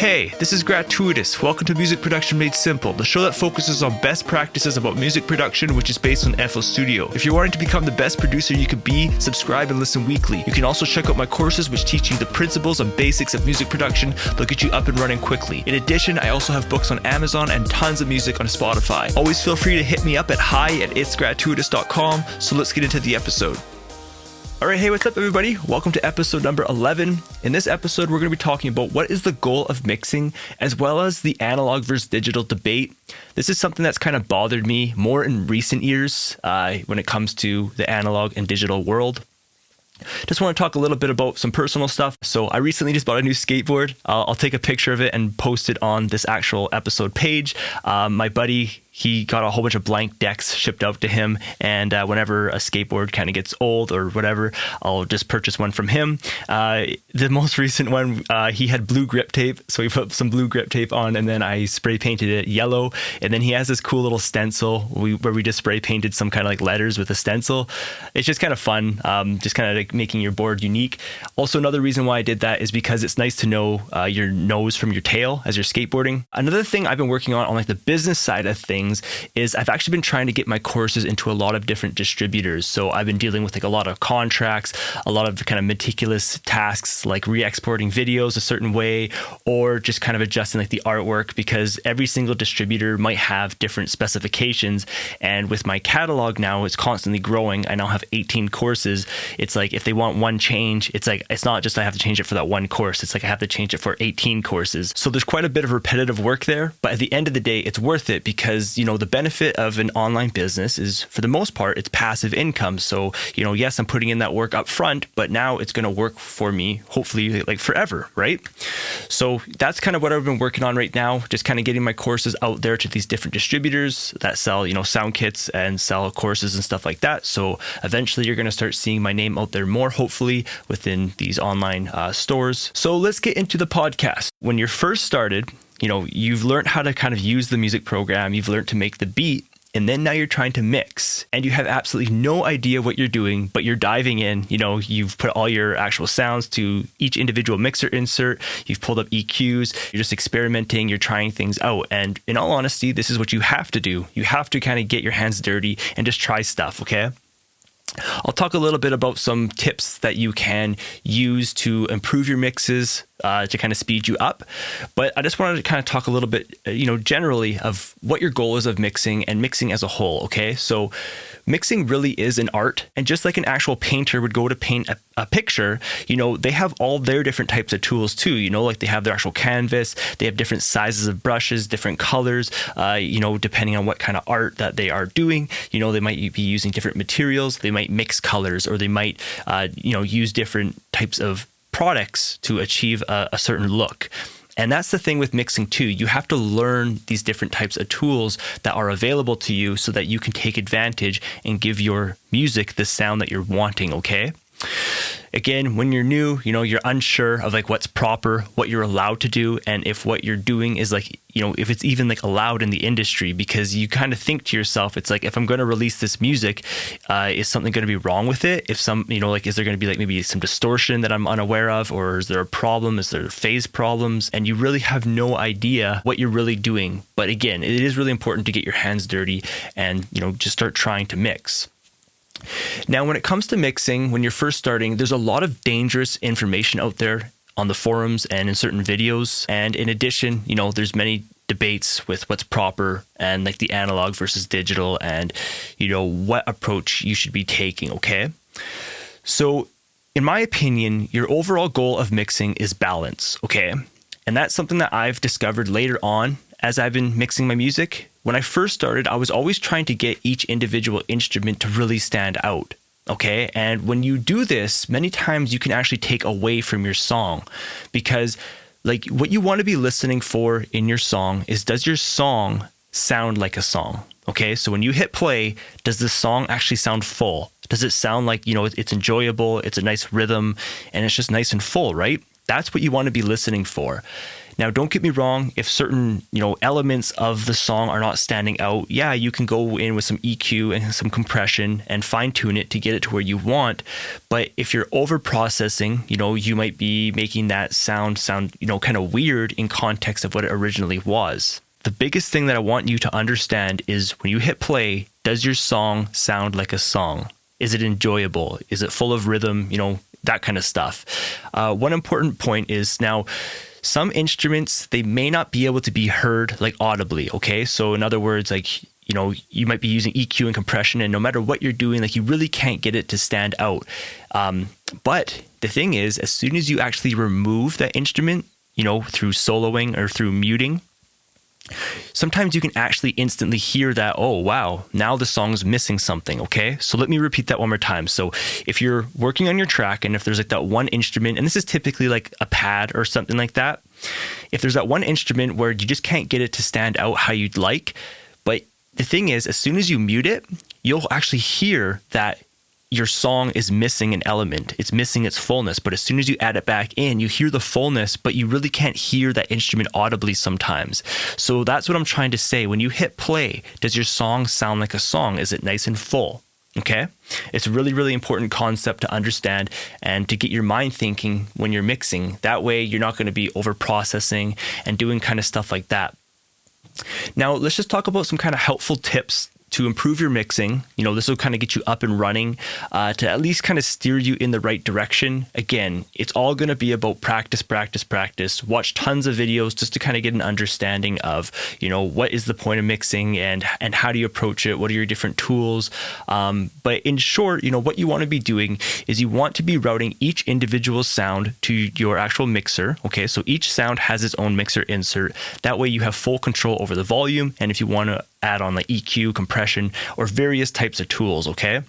Hey, this is Gratuitous. Welcome to Music Production Made Simple, the show that focuses on best practices about music production, which is based on FL Studio. If you're wanting to become the best producer you could be, subscribe and listen weekly. You can also check out my courses, which teach you the principles and basics of music production. They'll get you up and running quickly. In addition, I also have books on Amazon and tons of music on Spotify. Always feel free to hit me up at hi@itsgratuitous.com. So let's get into the episode. All right, hey, what's up, everybody? Welcome to episode number 11. In this episode, we're going to be talking about what is the goal of mixing, as well as the analog versus digital debate. This is something that's kind of bothered me more in recent years when it comes to the analog and digital world. Just want to talk a little bit about some personal stuff. So I recently just bought a new skateboard. I'll take a picture of it and post it on this actual episode page. My buddy, he got a whole bunch of blank decks shipped out to him, and whenever a skateboard kind of gets old or whatever, I'll just purchase one from him. The most recent one, he had blue grip tape, so we put some blue grip tape on, and then I spray painted it yellow, and then he has this cool little stencil where we just spray painted some kind of like letters with a stencil. It's just kind of fun, just kind of like making your board unique. Also, another reason why I did that is because it's nice to know your nose from your tail as you're skateboarding. Another thing I've been working on like the business side of things is I've actually been trying to get my courses into a lot of different distributors. So I've been dealing with like a lot of contracts, a lot of kind of meticulous tasks like re-exporting videos a certain way, or just kind of adjusting like the artwork, because every single distributor might have different specifications. And with my catalog now, it's constantly growing. I now have 18 courses. It's like if they want one change, it's like it's not just I have to change it for that one course. It's like I have to change it for 18 courses. So there's quite a bit of repetitive work there. But at the end of the day, it's worth it because, you know, the benefit of an online business is, for the most part, it's passive income. So, you know, yes, I'm putting in that work up front, but now it's going to work for me, hopefully, like forever, right? So that's kind of what I've been working on right now, just kind of getting my courses out there to these different distributors that sell, you know, sound kits and sell courses and stuff like that. So eventually you're going to start seeing my name out there more, hopefully, within these online stores. So let's get into the podcast. When you're first started, you know, you've learned how to kind of use the music program, you've learned to make the beat, and then now you're trying to mix and you have absolutely no idea what you're doing, but you're diving in. You know, you've put all your actual sounds to each individual mixer insert, you've pulled up EQs, you're just experimenting, you're trying things out. And in all honesty, this is what you have to do. You have to kind of get your hands dirty and just try stuff, okay? I'll talk a little bit about some tips that you can use to improve your mixes, to kind of speed you up. But I just wanted to kind of talk a little bit, you know, generally of what your goal is of mixing and mixing as a whole, okay? So mixing really is an art. And just like an actual painter would go to paint a picture, you know, they have all their different types of tools too, you know, like they have their actual canvas, they have different sizes of brushes, different colors, you know, depending on what kind of art that they are doing. You know, they might be using different materials, they might mix colors, or they might, you know, use different types of products to achieve a certain look. And that's the thing with mixing too. You have to learn these different types of tools that are available to you so that you can take advantage and give your music the sound that you're wanting, okay? Again, when you're new, you know, you're unsure of like what's proper, what you're allowed to do, and if what you're doing is like, you know, if it's even like allowed in the industry, because you kind of think to yourself, it's like, if I'm going to release this music, is something going to be wrong with it? If some, you know, like, is there going to be like maybe some distortion that I'm unaware of, or is there a problem? Is there phase problems? And you really have no idea what you're really doing. But again, it is really important to get your hands dirty and, you know, just start trying to mix. Now, when it comes to mixing, when you're first starting, there's a lot of dangerous information out there on the forums and in certain videos. And in addition, you know, there's many debates with what's proper and like the analog versus digital and, you know, what approach you should be taking, okay? So in my opinion, your overall goal of mixing is balance, okay? And that's something that I've discovered later on as I've been mixing my music. When I first started, I was always trying to get each individual instrument to really stand out, okay? And when you do this, many times you can actually take away from your song, because like what you want to be listening for in your song is, does your song sound like a song? Okay, so when you hit play, does the song actually sound full? Does it sound like, you know, it's enjoyable, it's a nice rhythm, and it's just nice and full, right? That's what you want to be listening for. Now, don't get me wrong, if certain, elements of the song are not standing out, yeah, you can go in with some EQ and some compression and fine tune it to get it to where you want. But if you're over processing, you might be making that sound, kind of weird in context of what it originally was. The biggest thing that I want you to understand is when you hit play, does your song sound like a song? Is it enjoyable? Is it full of rhythm? That kind of stuff. One important point is now, some instruments, they may not be able to be heard like audibly, okay? So in other words, like, you might be using EQ and compression, and no matter what you're doing, like, you really can't get it to stand out. But the thing is, as soon as you actually remove that instrument, through soloing or through muting, sometimes you can actually instantly hear that, oh, wow, now the song's missing something, okay? So let me repeat that one more time. So if you're working on your track and if there's like that one instrument, and this is typically like a pad or something like that, if there's that one instrument where you just can't get it to stand out how you'd like, but the thing is, as soon as you mute it, you'll actually hear that your song is missing an element. It's missing its fullness. But as soon as you add it back in, you hear the fullness, but you really can't hear that instrument audibly sometimes. So that's what I'm trying to say. When you hit play, does your song sound like a song? Is it nice and full? Okay? It's a really, really important concept to understand and to get your mind thinking when you're mixing. That way, you're not going to be over processing and doing kind of stuff like that. Now, let's just talk about some kind of helpful tips to improve your mixing. This will kind of get you up and running to at least kind of steer you in the right direction. Again, it's all going to be about practice. Watch tons of videos just to kind of get an understanding of, what is the point of mixing and how do you approach it? What are your different tools? But in short, what you want to be doing is you want to be routing each individual sound to your actual mixer. Okay, so each sound has its own mixer insert. That way you have full control over the volume. And if you want to add on like EQ, compression, or various types of tools, okay?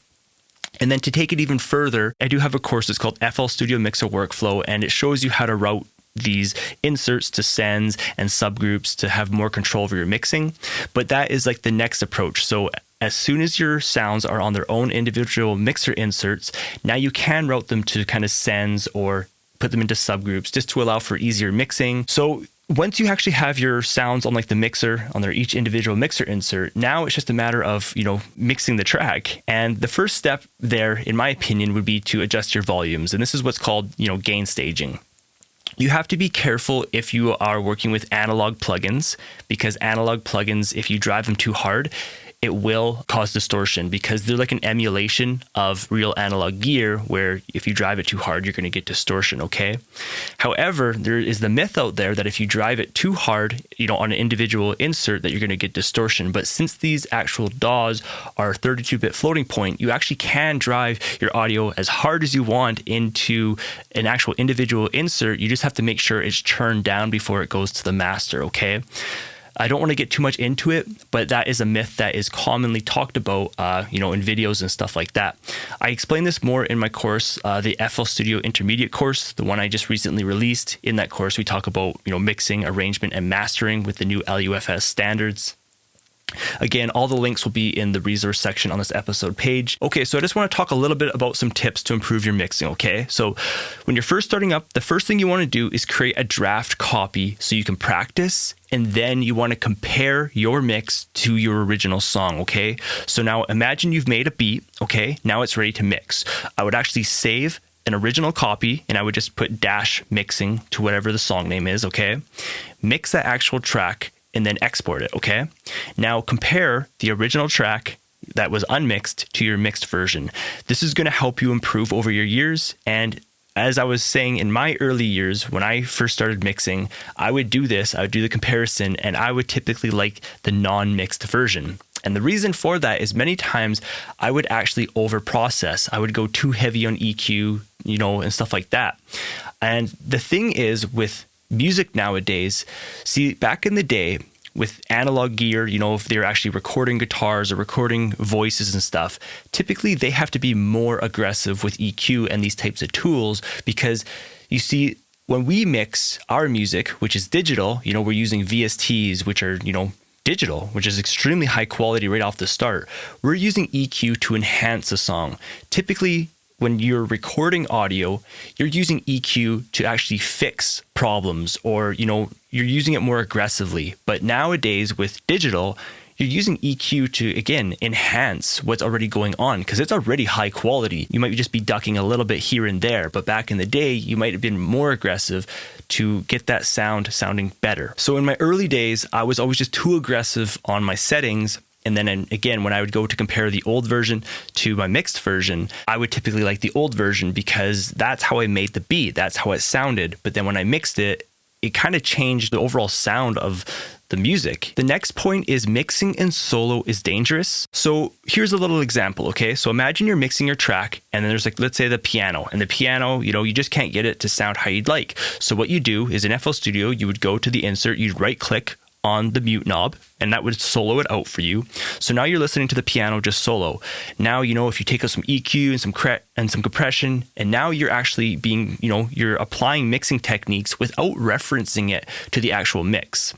And then to take it even further, I do have a course that's called FL Studio Mixer Workflow, and it shows you how to route these inserts to sends and subgroups to have more control over your mixing. But that is like the next approach. So as soon as your sounds are on their own individual mixer inserts, now you can route them to kind of sends or put them into subgroups just to allow for easier mixing. So once you actually have your sounds on like the mixer, on their each individual mixer insert, now it's just a matter of, mixing the track. And the first step there, in my opinion, would be to adjust your volumes. And this is what's called, gain staging. You have to be careful if you are working with analog plugins, because analog plugins, if you drive them too hard, it will cause distortion because they're like an emulation of real analog gear where if you drive it too hard, you're going to get distortion, okay? However, there is the myth out there that if you drive it too hard, on an individual insert that you're going to get distortion. But since these actual DAWs are 32-bit floating point, you actually can drive your audio as hard as you want into an actual individual insert. You just have to make sure it's churned down before it goes to the master, okay? I don't want to get too much into it, but that is a myth that is commonly talked about, in videos and stuff like that. I explain this more in my course, the FL Studio Intermediate course, the one I just recently released. In that course, we talk about, mixing, arrangement, and mastering with the new LUFS standards. Again, all the links will be in the resource section on this episode page. Okay, so I just want to talk a little bit about some tips to improve your mixing, okay? So when you're first starting up, the first thing you want to do is create a draft copy so you can practice, and then you want to compare your mix to your original song, okay? So now imagine you've made a beat, okay? Now it's ready to mix. I would actually save an original copy, and I would just put -mixing to whatever the song name is, okay? Mix that actual track, and then export it, okay? Now compare the original track that was unmixed to your mixed version. This is going to help you improve over your years. And as I was saying, in my early years, when I first started mixing, I would do this, I would do the comparison, and I would typically like the non-mixed version. And the reason for that is many times I would actually over-process. I would go too heavy on EQ, and stuff like that. And the thing is with music nowadays, see, back in the day with analog gear, if they're actually recording guitars or recording voices and stuff, typically they have to be more aggressive with EQ and these types of tools because you see, when we mix our music, which is digital, we're using VSTs, which are, digital, which is extremely high quality right off the start. We're using EQ to enhance a song. Typically, when you're recording audio, you're using EQ to actually fix problems, or, you're using it more aggressively. But nowadays with digital, you're using EQ to, again, enhance what's already going on, because it's already high quality. You might just be ducking a little bit here and there, but back in the day, you might have been more aggressive to get that sound sounding better. So in my early days, I was always just too aggressive on my settings. And then again, when I would go to compare the old version to my mixed version, I would typically like the old version because that's how I made the beat. That's how it sounded. But then when I mixed it, it kind of changed the overall sound of the music. The next point is mixing in solo is dangerous. So here's a little example, okay? So imagine you're mixing your track and then there's let's say the piano. And the piano, you just can't get it to sound how you'd like. So what you do is in FL Studio, you would go to the insert, you'd right click on the mute knob, and that would solo it out for you. So now you're listening to the piano just solo. Now, if you take out some EQ and some compression, and now you're actually being, you're applying mixing techniques without referencing it to the actual mix.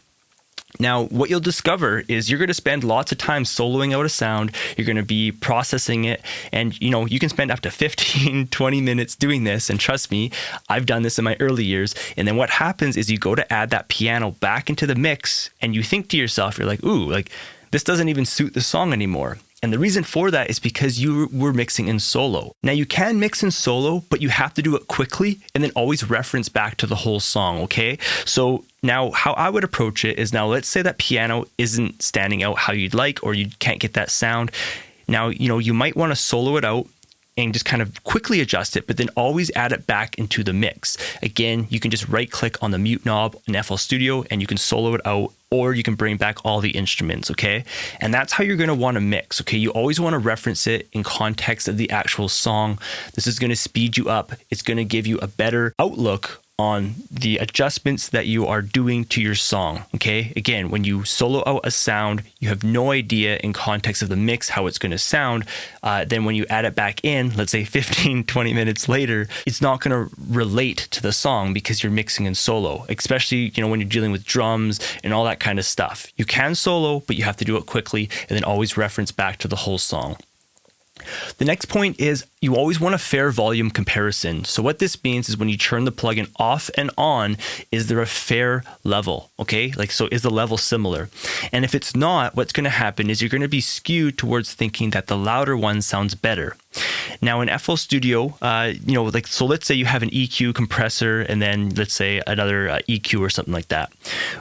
Now, what you'll discover is you're going to spend lots of time soloing out a sound. You're going to be processing it. And, you can spend up to 15, 20 minutes doing this. And trust me, I've done this in my early years. And then what happens is you go to add that piano back into the mix and you think to yourself, you're like, ooh, this doesn't even suit the song anymore. And the reason for that is because you were mixing in solo. Now you can mix in solo, but you have to do it quickly and then always reference back to the whole song, okay? So now how I would approach it is, now let's say that piano isn't standing out how you'd like, or you can't get that sound. Now, you might want to solo it out and just kind of quickly adjust it, but then always add it back into the mix. Again, you can just right click on the mute knob in FL Studio and you can solo it out, or you can bring back all the instruments, okay? And that's how you're gonna wanna mix, okay? You always wanna reference it in context of the actual song. This is gonna speed you up. It's gonna give you a better outlook on the adjustments that you are doing to your song, okay? Again, when you solo out a sound, you have no idea in context of the mix how it's gonna sound. Then when you add it back in, let's say 15, 20 minutes later, it's not gonna relate to the song because you're mixing in solo, especially, when you're dealing with drums and all that kind of stuff. You can solo, but you have to do it quickly and then always reference back to the whole song. The next point is you always want a fair volume comparison. So what this means is when you turn the plugin off and on, is there a fair level? Okay, so is the level similar? And if it's not, what's going to happen is you're going to be skewed towards thinking that the louder one sounds better. Now in FL Studio, so let's say you have an EQ compressor and then let's say another EQ or something like that.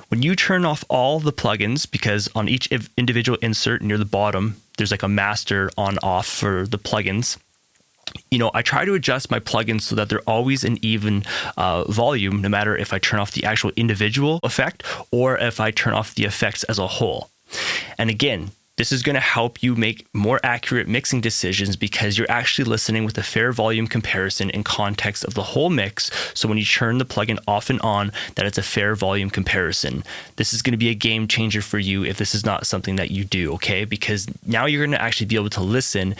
When you turn off all the plugins, because on each individual insert near the bottom, there's like a master on off for the plugins. I try to adjust my plugins so that they're always an even volume, no matter if I turn off the actual individual effect or if I turn off the effects as a whole. And again, this is going to help you make more accurate mixing decisions because you're actually listening with a fair volume comparison in context of the whole mix. So when you turn the plugin off and on, that it's a fair volume comparison. This is going to be a game changer for you if this is not something that you do, okay? Because now you're going to actually be able to listen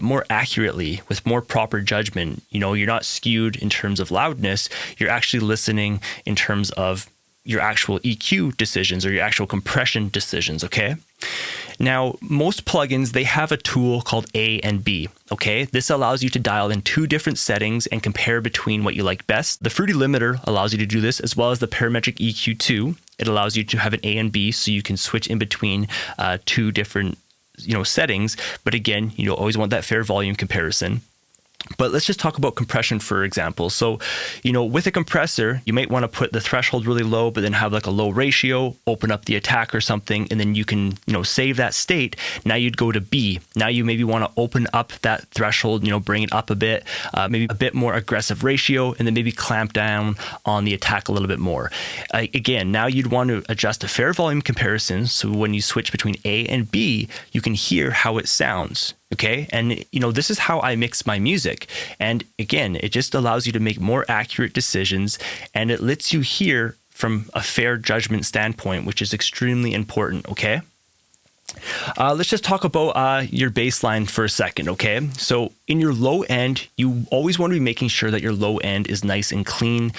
more accurately with more proper judgment. You're not skewed in terms of loudness. You're actually listening in terms of your actual EQ decisions or your actual compression decisions, okay? Now, most plugins, they have a tool called A and B, okay? This allows you to dial in two different settings and compare between what you like best. The Fruity Limiter allows you to do this, as well as the Parametric EQ2. It allows you to have an A and B so you can switch in between two different settings. But again, you always want that fair volume comparison. But let's just talk about compression, for example. So, with a compressor, you might want to put the threshold really low, but then have like a low ratio, open up the attack or something, and then you can, save that state. Now you'd go to B. Now you maybe want to open up that threshold, bring it up a bit, maybe a bit more aggressive ratio, and then maybe clamp down on the attack a little bit more. Again, now you'd want to adjust a fair volume comparison. So when you switch between A and B, you can hear how it sounds. Okay. And, this is how I mix my music. And again, it just allows you to make more accurate decisions and it lets you hear from a fair judgment standpoint, which is extremely important. Okay. Let's just talk about your bass line for a second, okay? So in your low end, you always want to be making sure that your low end is nice and clean.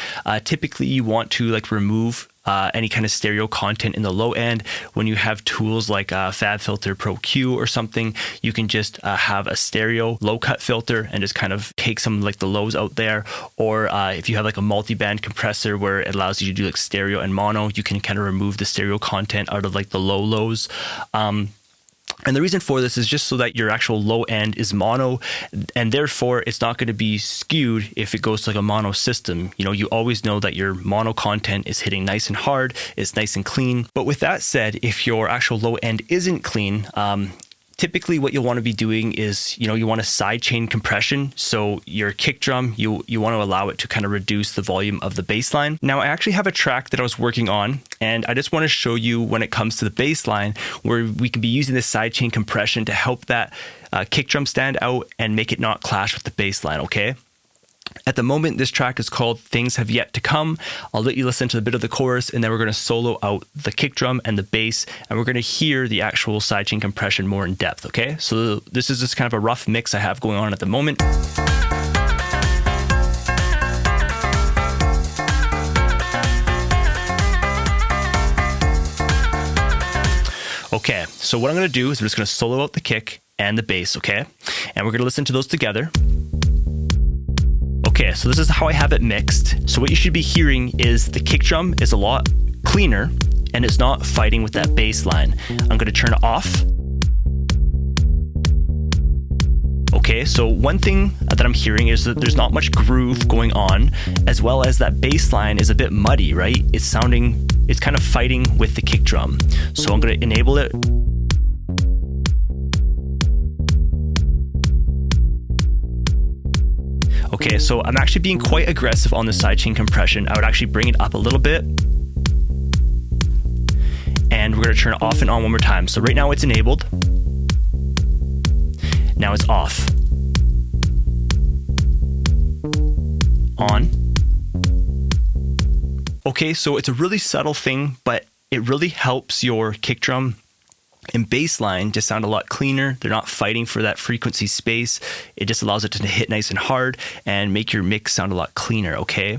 Typically, you want to remove any kind of stereo content in the low end. When you have tools like FabFilter Pro Q or something, you can just have a stereo low cut filter and just kind of take some like the lows out there. Or if you have like a multi-band compressor where it allows you to do like stereo and mono, you can kind of remove the stereo content out of like the lows. And the reason for this is just so that your actual low end is mono, and therefore it's not going to be skewed if it goes to like a mono system. You know, you always know that your mono content is hitting nice and hard, it's nice and clean. But with that said, if your actual low end isn't clean, typically what you'll want to be doing is, you know, you want to sidechain compression. So your kick drum, you want to allow it to kind of reduce the volume of the bass line. Now I actually have a track that I was working on, and I just want to show you when it comes to the bass line where we can be using this sidechain compression to help that kick drum stand out and make it not clash with the bass line, okay? At the moment, this track is called Things Have Yet to Come. I'll let you listen to a bit of the chorus, and then we're going to solo out the kick drum and the bass, and we're going to hear the actual sidechain compression more in depth, okay? So this is just kind of a rough mix I have going on at the moment. Okay, so what I'm going to do is I'm just going to solo out the kick and the bass, okay? And we're going to listen to those together. Okay, so this is how I have it mixed. So what you should be hearing is the kick drum is a lot cleaner and it's not fighting with that bass line. I'm going to turn it off. Okay, so one thing that I'm hearing is that there's not much groove going on, as well as that bass line is a bit muddy, right? It's kind of fighting with the kick drum. So I'm going to enable it. Okay, so I'm actually being quite aggressive on the sidechain compression. I would actually bring it up a little bit. And we're going to turn it off and on one more time. So right now it's enabled. Now it's off. On. Okay, so it's a really subtle thing, but it really helps your kick drum and bass line just sound a lot cleaner. They're not fighting for that frequency space. It just allows it to hit nice and hard and make your mix sound a lot cleaner, okay?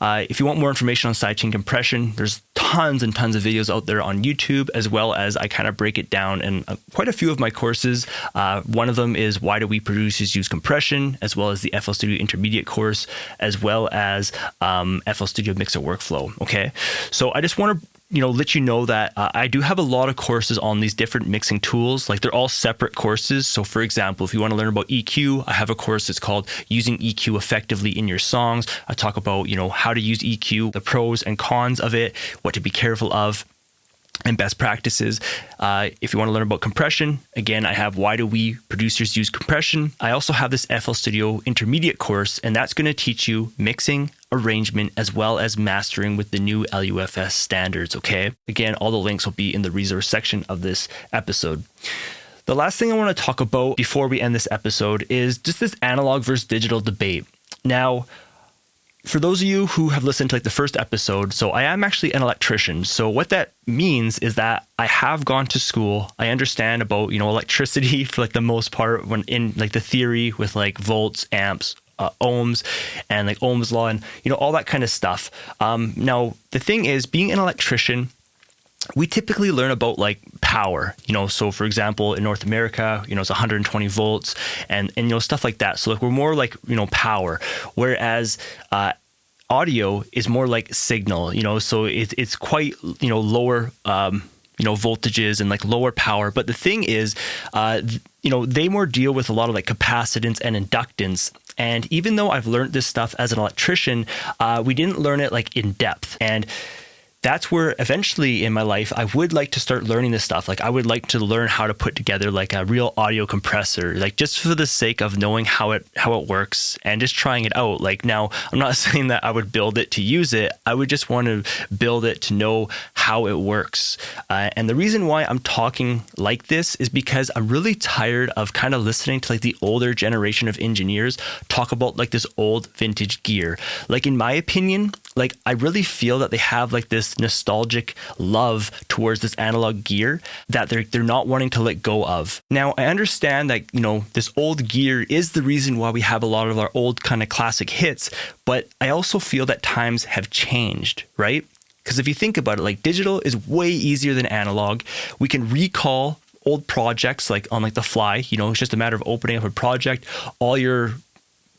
If you want more information on sidechain compression, there's tons and tons of videos out there on YouTube, as well as I kind of break it down in quite a few of my courses. One of them is Why Do We Producers Use Compression, as well as the FL Studio Intermediate course, as well as FL Studio Mixer Workflow, okay? So I just want to let you know that I do have a lot of courses on these different mixing tools. Like, they're all separate courses. So for example, if you want to learn about EQ, I have a course that's called Using EQ Effectively in Your Songs. I talk about, how to use EQ, the pros and cons of it, what to be careful of, and best practices. If you want to learn about compression, again, I have Why Do We Producers Use Compression. I also have this FL Studio Intermediate course, and that's going to teach you mixing, arrangement, as well as mastering with the new LUFS standards, okay? Again, all the links will be in the resource section of this episode. The last thing I want to talk about before we end this episode is just this analog versus digital debate. Now, for those of you who have listened to the first episode, so I am actually an electrician. So what that means is that I have gone to school. I understand about, electricity for the most part, when in the theory with volts, amps, ohms, and Ohm's law, and all that kind of stuff. Now the thing is, being an electrician, we typically learn about power, so for example, in North America, it's 120 volts and stuff like that. So we're more power, whereas audio is more like signal, so it's quite, lower, voltages and lower power. But the thing is, they more deal with a lot of capacitance and inductance. And even though I've learned this stuff as an electrician, we didn't learn it in depth. And that's where eventually in my life, I would like to start learning this stuff. I would like to learn how to put together a real audio compressor, just for the sake of knowing how it works and just trying it out. Now, I'm not saying that I would build it to use it. I would just want to build it to know how it works. And the reason why I'm talking like this is because I'm really tired of kind of listening to the older generation of engineers talk about this old vintage gear. In my opinion, I really feel that they have this nostalgic love towards this analog gear that they're not wanting to let go of. Now, I understand that, this old gear is the reason why we have a lot of our old kind of classic hits, but I also feel that times have changed, right? Because if you think about it, like digital is way easier than analog. We can recall old projects like on like the fly, it's just a matter of opening up a project, all your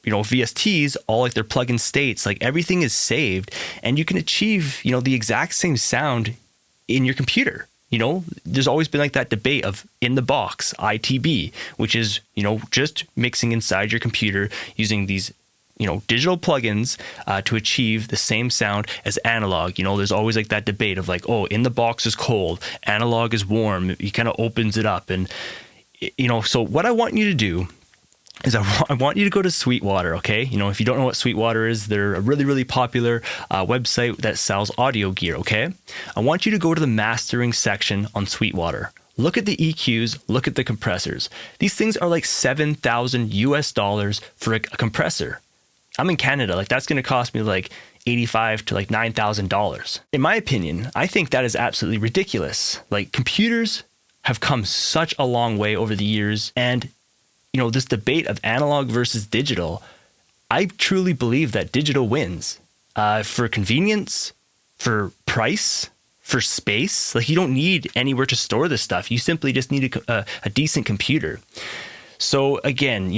VSTs, all like their plug-in states, like everything is saved, and you can achieve, the exact same sound in your computer. There's always been like that debate of in the box, ITB, which is, just mixing inside your computer using these, digital plugins to achieve the same sound as analog. There's always like that debate of like, oh, in the box is cold, analog is warm. He kind of opens it up. And, so what I want you to do is I want you to go to Sweetwater, okay? If you don't know what Sweetwater is, they're a really, really popular website that sells audio gear, okay? I want you to go to the mastering section on Sweetwater. Look at the EQs, look at the compressors. These things are like $7,000 for a compressor. I'm in Canada, like that's going to cost me like $85 to like $9,000. In my opinion, I think that is absolutely ridiculous. Like computers have come such a long way over the years, and this debate of analog versus digital, I truly believe that digital wins for convenience, for price, for space. Like you don't need anywhere to store this stuff. You simply just need a decent computer. So again,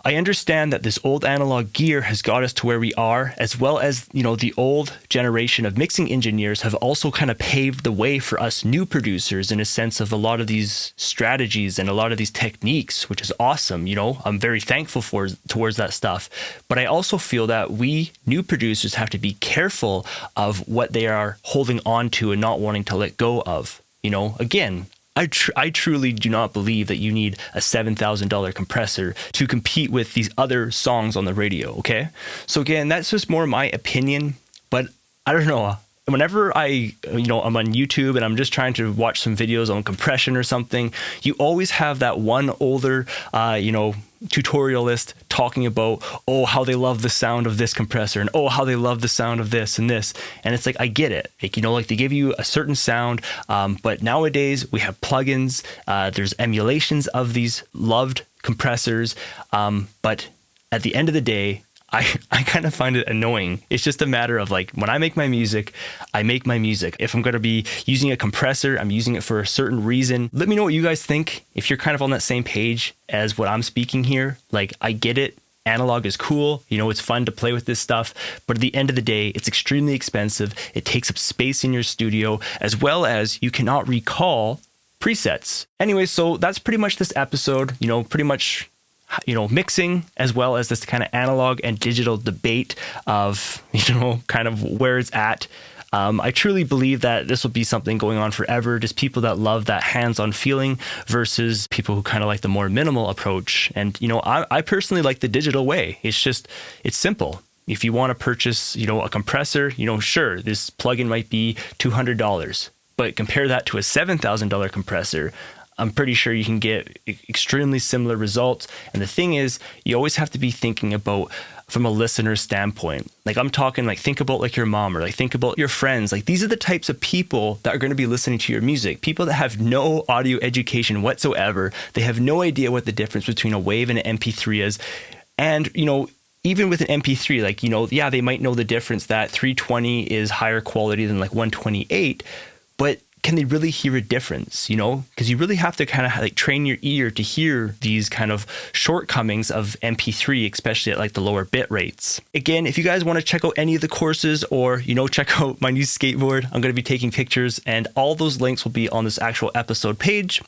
I understand that this old analog gear has got us to where we are, as well as, the old generation of mixing engineers have also kind of paved the way for us new producers in a sense of a lot of these strategies and a lot of these techniques, which is awesome. I'm very thankful towards that stuff. But I also feel that we new producers have to be careful of what they are holding on to and not wanting to let go of. Again, I truly do not believe that you need a $7,000 compressor to compete with these other songs on the radio, okay? So again, that's just more my opinion, but I don't know. Whenever I'm on YouTube and I'm just trying to watch some videos on compression or something, you always have that one older, tutorialist talking about, oh, how they love the sound of this compressor and oh, how they love the sound of this and this. And it's like, I get it. Like, they give you a certain sound, but nowadays we have plugins, there's emulations of these loved compressors. But at the end of the day, I kind of find it annoying. It's just a matter of like, when I make my music, I make my music. If I'm going to be using a compressor, I'm using it for a certain reason. Let me know what you guys think. If you're kind of on that same page as what I'm speaking here, like I get it. Analog is cool. It's fun to play with this stuff. But at the end of the day, it's extremely expensive. It takes up space in your studio, as well as you cannot recall presets. Anyway, so that's pretty much this episode, pretty much mixing, as well as this kind of analog and digital debate of, kind of where it's at. I truly believe that this will be something going on forever. Just people that love that hands-on feeling versus people who kind of like the more minimal approach. And, I personally like the digital way. It's simple. If you want to purchase, a compressor, sure, this plugin might be $200, but compare that to a $7,000 compressor. I'm pretty sure you can get extremely similar results. And the thing is, you always have to be thinking about from a listener standpoint. Like I'm talking like, think about like your mom or like think about your friends. Like these are the types of people that are going to be listening to your music. People that have no audio education whatsoever. They have no idea what the difference between a wave and an MP3 is. And, even with an MP3, like, they might know the difference that 320 is higher quality than like 128, but can they really hear a difference, Because you really have to kind of like train your ear to hear these kind of shortcomings of MP3, especially at like the lower bit rates. Again, if you guys want to check out any of the courses or, check out my new skateboard, I'm going to be taking pictures and all those links will be on this actual episode page.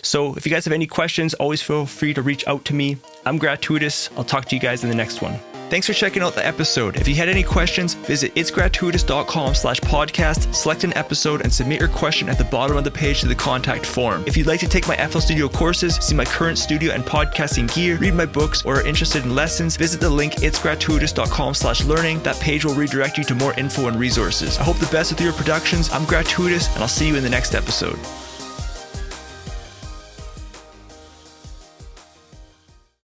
So if you guys have any questions, always feel free to reach out to me. I'm Gratuitous. I'll talk to you guys in the next one. Thanks for checking out the episode. If you had any questions, visit itsgratuitous.com/podcast, select an episode, and submit your question at the bottom of the page to the contact form. If you'd like to take my FL Studio courses, see my current studio and podcasting gear, read my books, or are interested in lessons, visit the link itsgratuitous.com/learning. That page will redirect you to more info and resources. I hope the best with your productions. I'm Gratuitous, and I'll see you in the next episode.